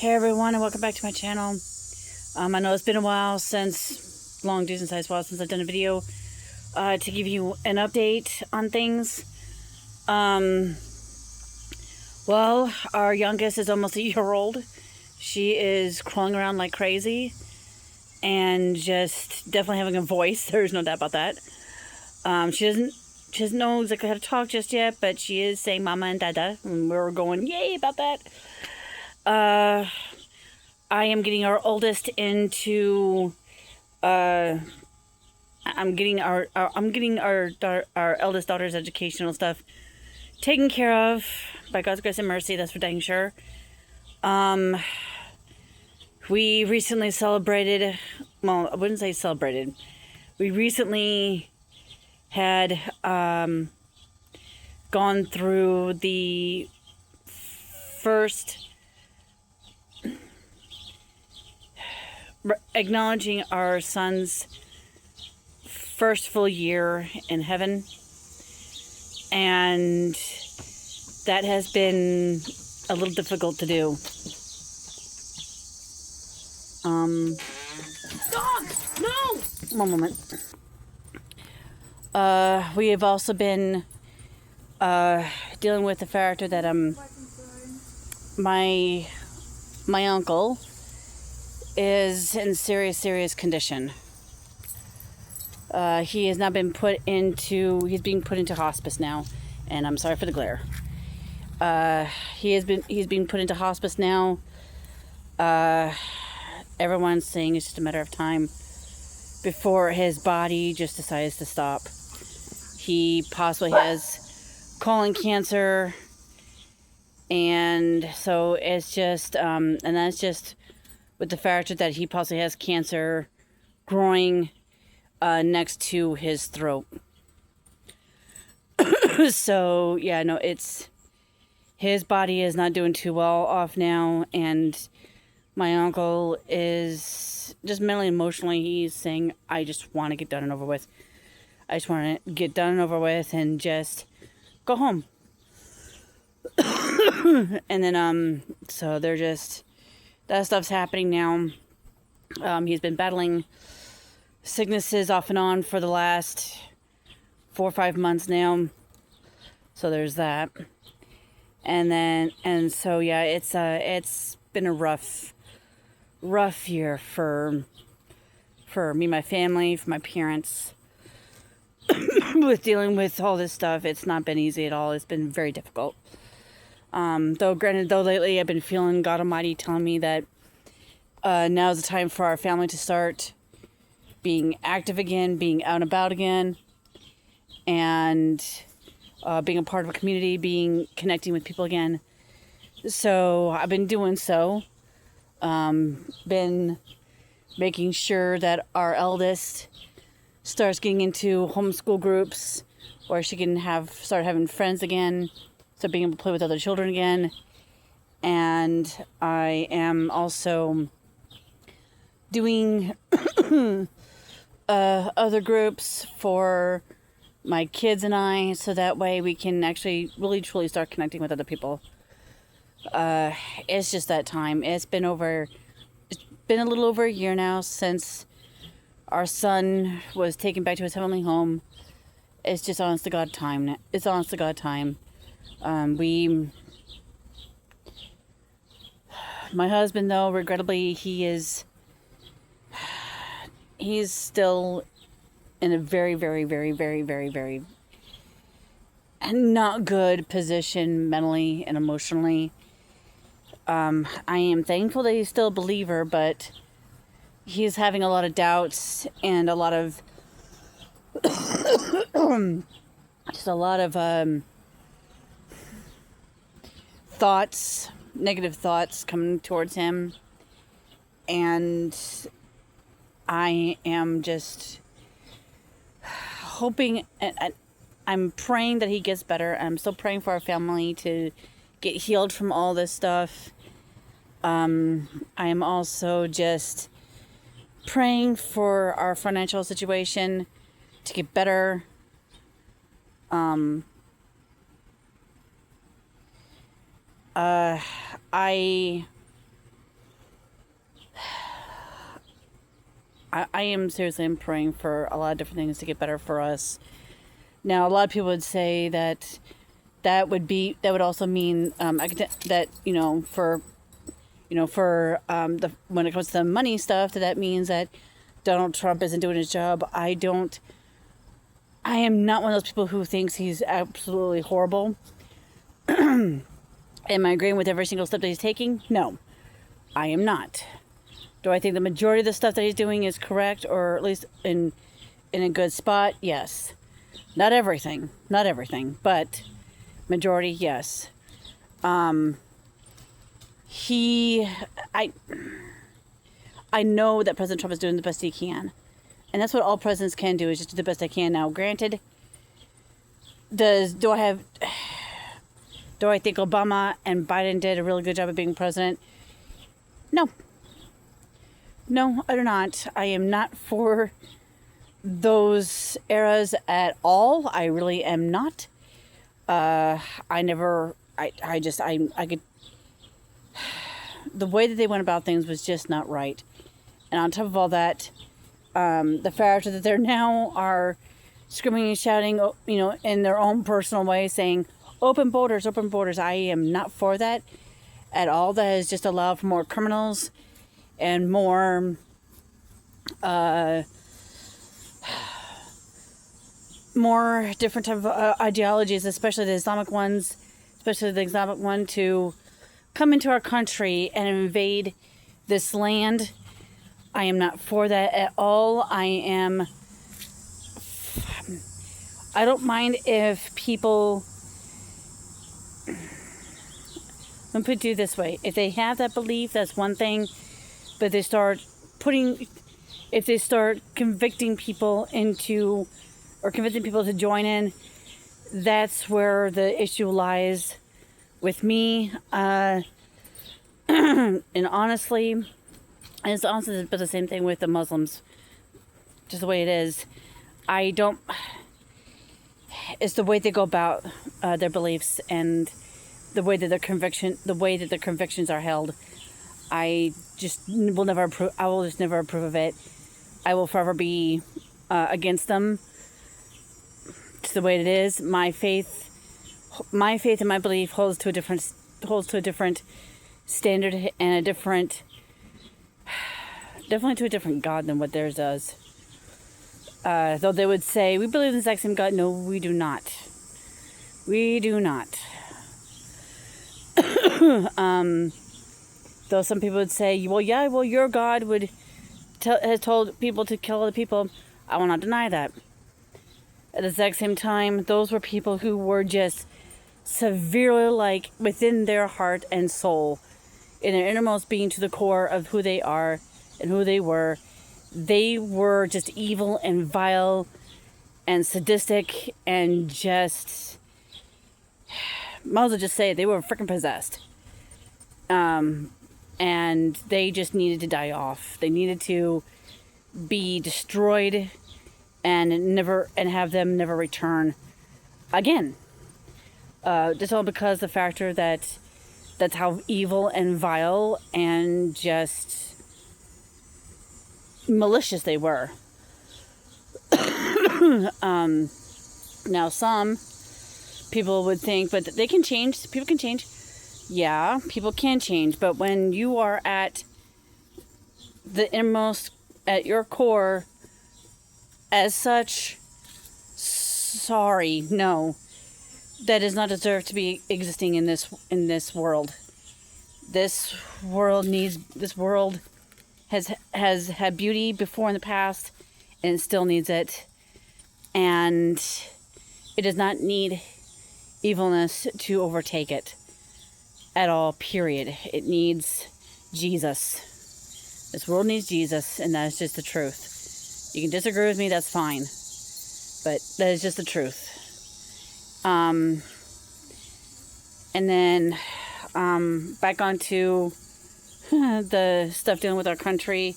Hey everyone, and welcome back to my channel. I know it's been a while since I've done a video to give you an update on things. Well, our youngest is almost a year old. She is crawling around like crazy and just definitely having a voice. There's no doubt about that. She doesn't know exactly how to talk just yet, but she is saying mama and dada, and we're going yay about that. I am getting our oldest into, I'm getting our eldest daughter's educational stuff taken care of by God's grace and mercy. That's for dang sure. We recently celebrated, well, I wouldn't say celebrated. We recently had gone through the first acknowledging our son's first full year in heaven, and that has been a little difficult to do. Dog! No! One moment. We have also been dealing with the factor that my uncle is in serious condition. He's being put into hospice now, and I'm sorry for the glare. He's being put into hospice now. Everyone's saying it's just a matter of time before his body just decides to stop. He possibly has colon cancer, and so it's just and that's just with the factor that he possibly has cancer growing next to his throat. So yeah, no, his body is not doing too well off now, and my uncle is just mentally and emotionally, he's saying, I just want to get done and over with. I just want to get done and over with and just go home. And then so they're just, that stuff's happening now. He's been battling sicknesses off and on for the last 4 or 5 months now. So there's that. And so yeah, it's been a rough year for me, my family, for my parents. With dealing with all this stuff, it's not been easy at all. It's been very difficult. Though lately I've been feeling God Almighty telling me that now's the time for our family to start being active again, being out and about again, and being a part of a community, connecting with people again. So I've been doing so. Been making sure that our eldest starts getting into homeschool groups where she can start having friends again, start being able to play with other children again. And I am also doing other groups for my kids and I, so that way we can actually really truly start connecting with other people. It's just that time. It's been a little over a year now since our son was taken back to his heavenly home. It's just honest to God time. It's honest to God time. My husband, though, regrettably, he's still in a very not good position mentally and emotionally. I am thankful that he's still a believer, but he's having a lot of doubts and a lot of just a lot of thoughts, negative thoughts coming towards him. And I am just hoping, I'm praying that he gets better. I'm still praying for our family to get healed from all this stuff. I am also just praying for our financial situation to get better. I I am seriously, I'm praying for a lot of different things to get better for us. Now, a lot of people would say that would also mean that for the when it comes to the money stuff, that means that Donald Trump isn't doing his job. I am not one of those people who thinks he's absolutely horrible. Am I agreeing with every single step that he's taking? No, I am not. Do I think the majority of the stuff that he's doing is correct, or at least in a good spot? Yes. Not everything, but majority, yes. I know that President Trump is doing the best he can. And that's what all presidents can do, is just do the best they can. Now, granted, do I think Obama and Biden did a really good job of being president? No. No, I do not. I am not for those eras at all. I really am not. I could, the way that they went about things was just not right. And on top of all that, the fact that they're now are screaming and shouting, in their own personal way, saying, open borders. I am not for that at all. That has just allowed for more criminals and more, more different type of ideologies, especially the Islamic one, to come into our country and invade this land. I am not for that at all. I don't mind if people, let me put it to you this way. If they have that belief, that's one thing. But if they start convicting people to join in, that's where the issue lies with me. And honestly, it's honestly the same thing with the Muslims. Just the way it is. It's the way they go about their beliefs and the way that their convictions are held. I will just never approve of it. I will forever be against them. It's the way it is. My faith and my belief holds to a different standard and definitely to a different God than what theirs does. Though they would say, we believe in the exact same God. No, we do not. We do not. Though some people would say, well, your God has told people to kill other people. I will not deny that. At the exact same time, those were people who were just severely, within their heart and soul, in their innermost being, to the core of who they are and who they were just evil and vile and sadistic and just, might as well just say it, they were freaking possessed. And they just needed to die off. They needed to be destroyed and have them never return again. Just all because the factor that's how evil and vile and just malicious they were. Now some people would think, but they can change. People can change. Yeah, people can change. But when you are at the innermost, at your core, as such, sorry, no, that does not deserve to be existing in this world. This world has had beauty before in the past, and it still needs it. And it does not need evilness to overtake it at all, period. It needs Jesus. This world needs Jesus, and that is just the truth. You can disagree with me, that's fine. But that is just the truth. And then back onto the stuff dealing with our country.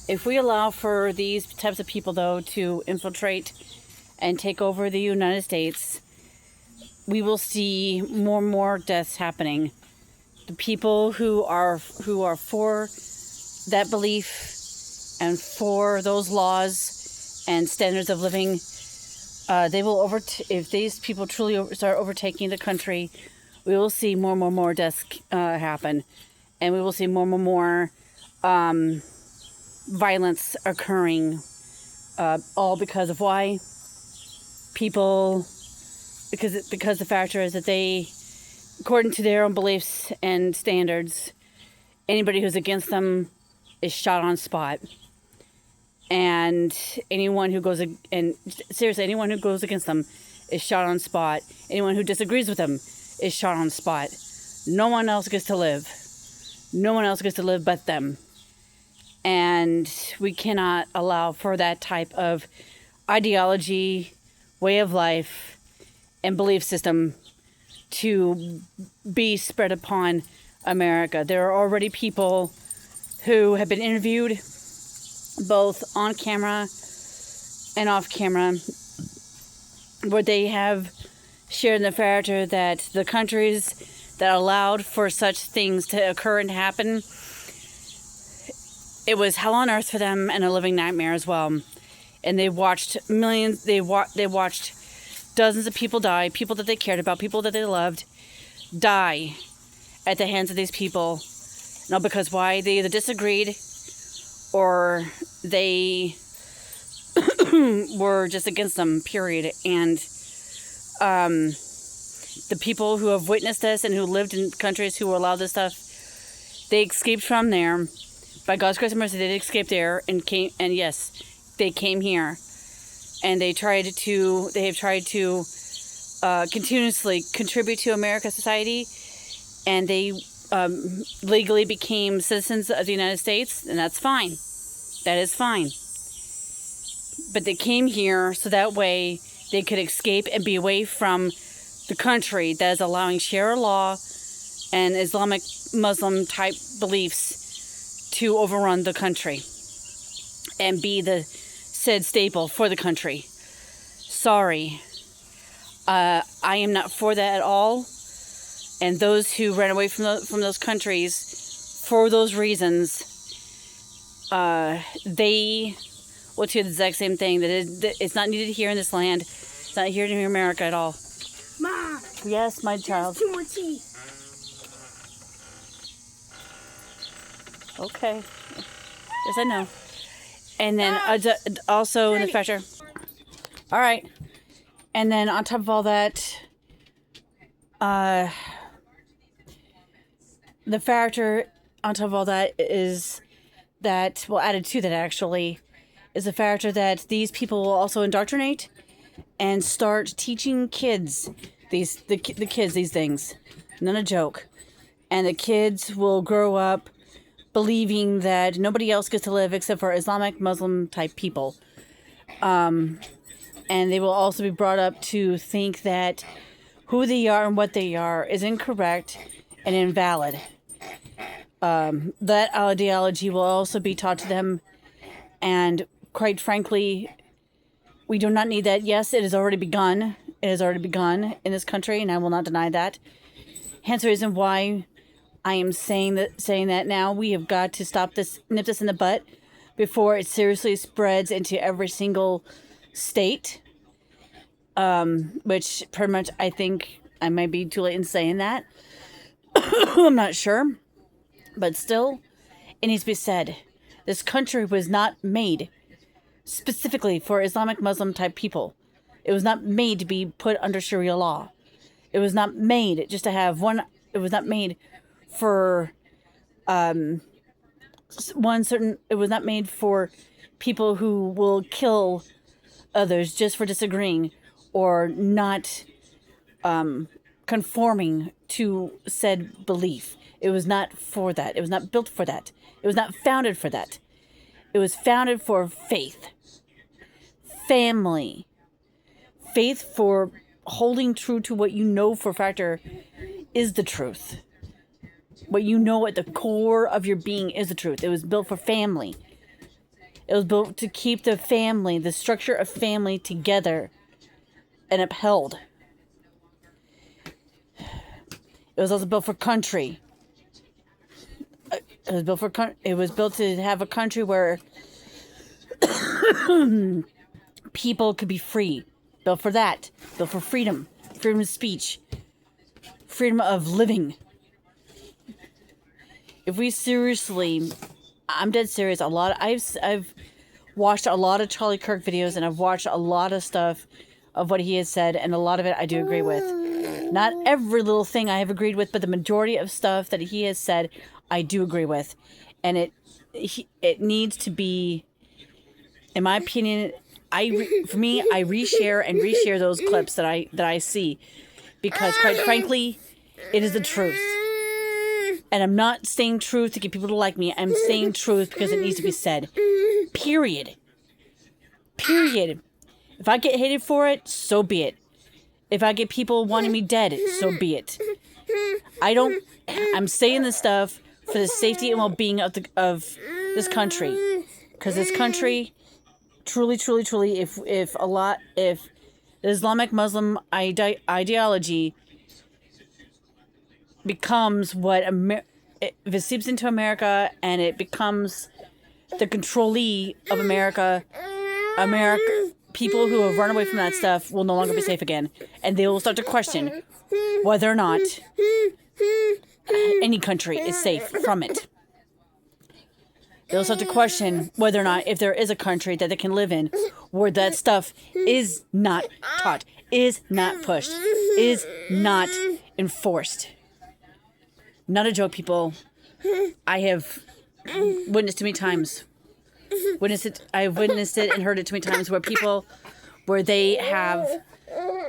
If we allow for these types of people, though, to infiltrate and take over the United States, we will see more and more deaths happening. The people who are for that belief and for those laws and standards of living, they will if these people truly start overtaking the country, we will see more deaths happen, and we will see more violence occurring, all because of why people, because the factor is that they, according to their own beliefs and standards, anybody who's against them is shot on spot. And anyone who goes against them is shot on spot. Anyone who disagrees with them is shot on spot. No one else gets to live. No one else gets to live but them. And we cannot allow for that type of ideology, way of life, and belief system to be spread upon America. There are already people who have been interviewed both on camera and off camera, where they have shared the factor that the countries that allowed for such things to occur and happen, it was hell on earth for them and a living nightmare as well. And they watched millions, they watched dozens of people die, people that they cared about, people that they loved, die at the hands of these people. Not because why? They either disagreed or they were just against them, period. And the people who have witnessed this and who lived in countries who allowed this stuff, they escaped from there. By God's grace and mercy, they did escape there and came, and yes, they came here. And they have tried to continuously contribute to America's society, and they legally became citizens of the United States, and that's fine. That is fine. But they came here so that way they could escape and be away from the country that is allowing Sharia law and Islamic Muslim type beliefs to overrun the country and be the said staple for the country. Sorry. I am not for that at all. And those who ran away from those countries for those reasons, they will do the exact same thing. That it's not needed here in this land. It's not here in America at all. Ma. Yes, my child. Two more tea. Okay. Yes, I know. And then also in the factor. All right. And then on top of all that, the factor on top of all that is that, well, added to that actually, is the factor that these people will also indoctrinate and start teaching kids the kids these things. Not a joke. And the kids will grow up believing that nobody else gets to live except for Islamic Muslim type people. And they will also be brought up to think that who they are and what they are is incorrect and invalid. That ideology will also be taught to them, and quite frankly, we do not need that. Yes, it has already begun. It has already begun in this country, and I will not deny that. Hence the reason why I am saying that now. We have got to stop this, nip this in the butt before it seriously spreads into every single state. Which pretty much, I think I might be too late in saying that. I'm not sure. But still, it needs to be said. This country was not made specifically for Islamic Muslim type people. It was not made to be put under Sharia law. It was not made just to have one. It was not made for it was not made for people who will kill others just for disagreeing or not conforming to said belief. It was not for that. It was not built for that. It was not founded for that. It was founded for faith, family, faith for holding true to what you know for a factor is the truth. What you know at the core of your being is the truth. It was built for family. It was built to keep the family, the structure of family together and upheld. It was also built for country. It was built to have a country where people could be free. Built for that. Built for freedom. Freedom of speech. Freedom of living. If we seriously, I'm dead serious. I've watched a lot of Charlie Kirk videos, and I've watched a lot of stuff of what he has said, and a lot of it I do agree with. Not every little thing I have agreed with, but the majority of stuff that he has said, I do agree with. And it needs to be, in my opinion, I reshare and reshare those clips that I see, because quite frankly, it is the truth. And I'm not saying truth to get people to like me. I'm saying truth because it needs to be said. Period. Period. If I get hated for it, so be it. If I get people wanting me dead, so be it. I'm saying this stuff for the safety and well-being of this country. Because this country, truly, truly, truly, if the Islamic Muslim ideology becomes if it seeps into America and it becomes the controlee of America, people who have run away from that stuff will no longer be safe again. And they will start to question whether or not any country is safe from it. They'll start to question whether or not if there is a country that they can live in where that stuff is not taught, is not pushed, is not enforced. Not a joke, people. I have witnessed too many times. I've witnessed it and heard it too many times where they have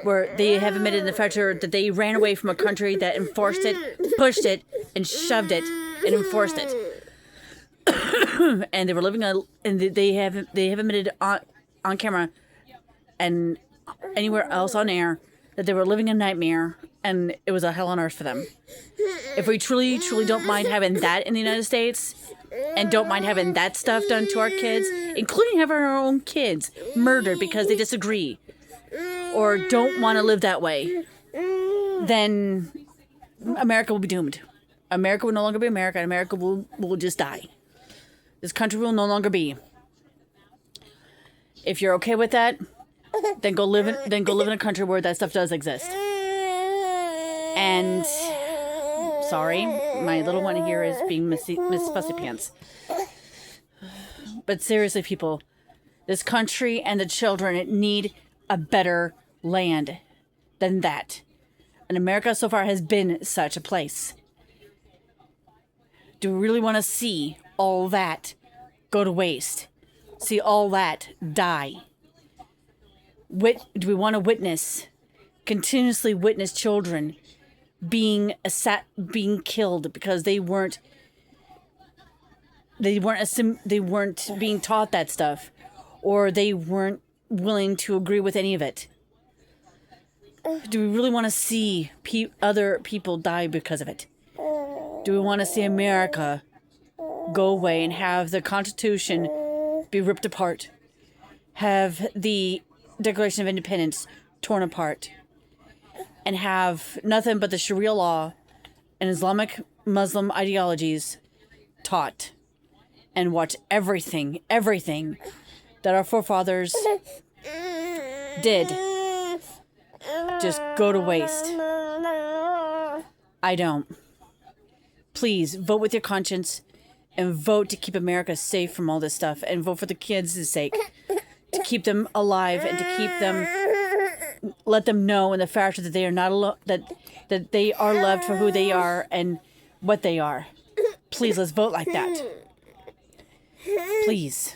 admitted in the fact that they ran away from a country that enforced it, pushed it, and shoved it, and enforced it. And they were living and they have admitted on camera and anywhere else on air that they were living a nightmare and it was a hell on earth for them. If we truly, truly don't mind having that in the United States and don't mind having that stuff done to our kids, including having our own kids murdered because they disagree or don't want to live that way, then America will be doomed. America will no longer be America, and America will just die. This country will no longer be. If you're okay with that, then go live in a country where that stuff does exist. And sorry, my little one here is being Miss Fussy Pants. But seriously, people, this country and the children need a better land than that. And America so far has been such a place. Do we really want to see all that go to waste? See all that die? Do we want to continuously witness children being killed because they weren't being taught that stuff, or they weren't willing to agree with any of it? Do we really want to see other people die because of it? Do we want to see America go away and have the Constitution be ripped apart? Have the Declaration of Independence torn apart? And have nothing but the Sharia law and Islamic Muslim ideologies taught? And watch everything that our forefathers did just go to waste? I don't. Please vote with your conscience and vote to keep America safe from all this stuff, and vote for the kids' sake, to keep them alive and to keep them, let them know in the fact that they are not alone, that they are loved for who they are and what they are. Please, let's vote like that. Please.